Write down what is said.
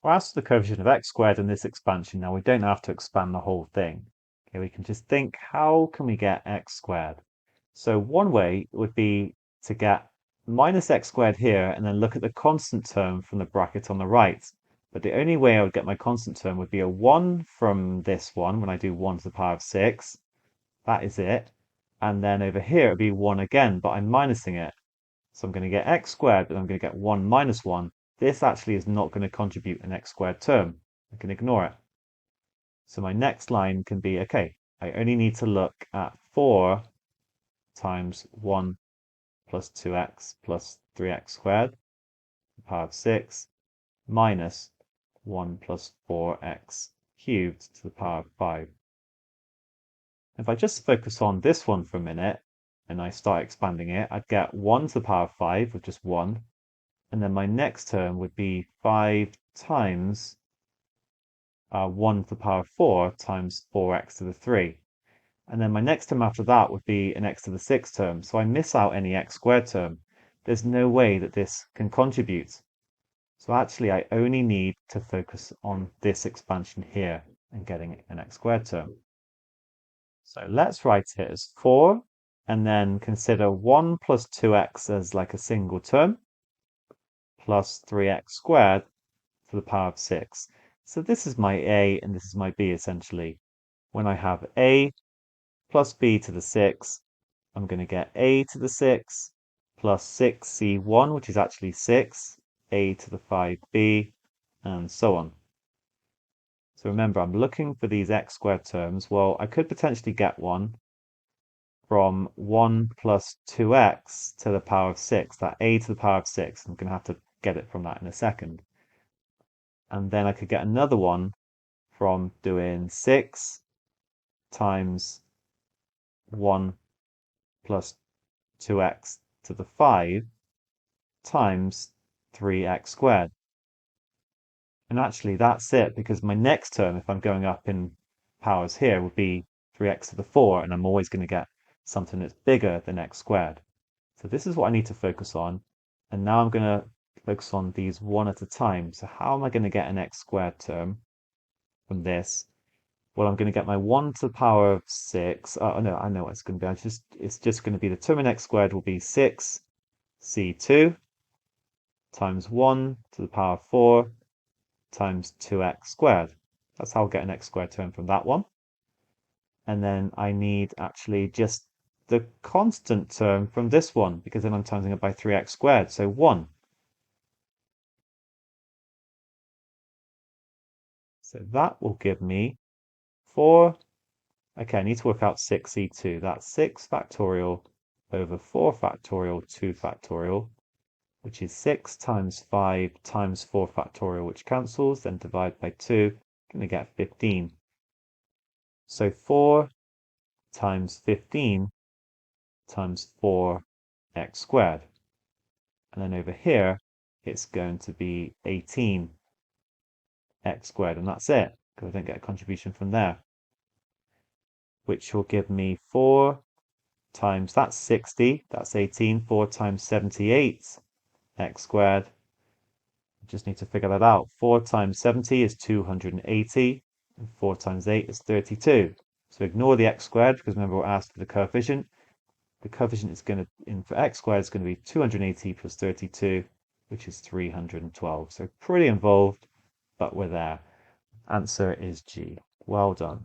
Well, as for the coefficient of x squared in this expansion, now we don't have to expand the whole thing. Okay, we can just think, how can we get x squared? So one way would be to get minus x squared here and then look at the constant term from the bracket on the right. But the only way I would get my constant term would be a 1 from this one when I do 1 to the power of 6. That is it. And then over here it would be 1 again, but I'm minusing it. So I'm going to get x squared, but I'm going to get 1 minus 1. This actually is not going to contribute an x squared term. I can ignore it. So my next line can be, okay, I only need to look at 4 times 1 plus 2x plus 3x squared, to the power of 6, minus 1 plus 4x cubed to the power of 5. If I just focus on this one for a minute, and I start expanding it, I'd get 1 to the power of 5 with just 1. And then my next term would be 5 times 1 to the power of 4 times 4x to the 3. And then my next term after that would be an x to the 6 term. So I miss out any x squared term. There's no way that this can contribute. So actually, I only need to focus on this expansion here and getting an x squared term. So let's write it as 4, and then consider 1 plus 2x as like a single term, plus 3x squared to the power of 6. So this is my a and this is my b essentially. When I have a plus b to the 6, I'm going to get a to the 6 plus 6c1, which is actually 6, a to the 5b, and so on. So remember, I'm looking for these x squared terms. Well, I could potentially get one from 1 plus 2x to the power of 6, that a to the power of 6. I'm going to have to get it from that in a second. And then I could get another one from doing 6 times 1 plus 2x to the 5 times 3x squared. And actually that's it, because my next term, if I'm going up in powers here, would be 3x to the 4, and I'm always going to get something that's bigger than x squared. So this is what I need to focus on. And now I'm going to focus on these one at a time. So how am I going to get an x squared term from this? Well, I'm going to get my 1 to the power of 6. Oh, no, I know what it's going to be. It's just going to be the term in x squared will be 6c2 times 1 to the power of 4 times 2x squared. That's how I'll get an x squared term from that one. And then I need actually just the constant term from this one, because then I'm timesing it by 3x squared, so 1. So that will give me 4. Okay, I need to work out 6c2. That's 6 factorial over 4 factorial 2 factorial, which is 6 times 5 times 4 factorial, which cancels, then divide by 2, going to get 15. So 4 times 15 times 4x squared. And then over here, it's going to be 18x squared, and that's it, because I don't get a contribution from there. Which will give me 4 times, that's 60, that's 18, 4 times 78 x squared. I just need to figure that out. 4 times 70 is 280, and 4 times 8 is 32. So ignore the x squared, because remember we're asked for the coefficient. The coefficient is going to, in for x squared, is going to be 280 plus 32, which is 312. So pretty involved, but we're there. Answer is G. Well done.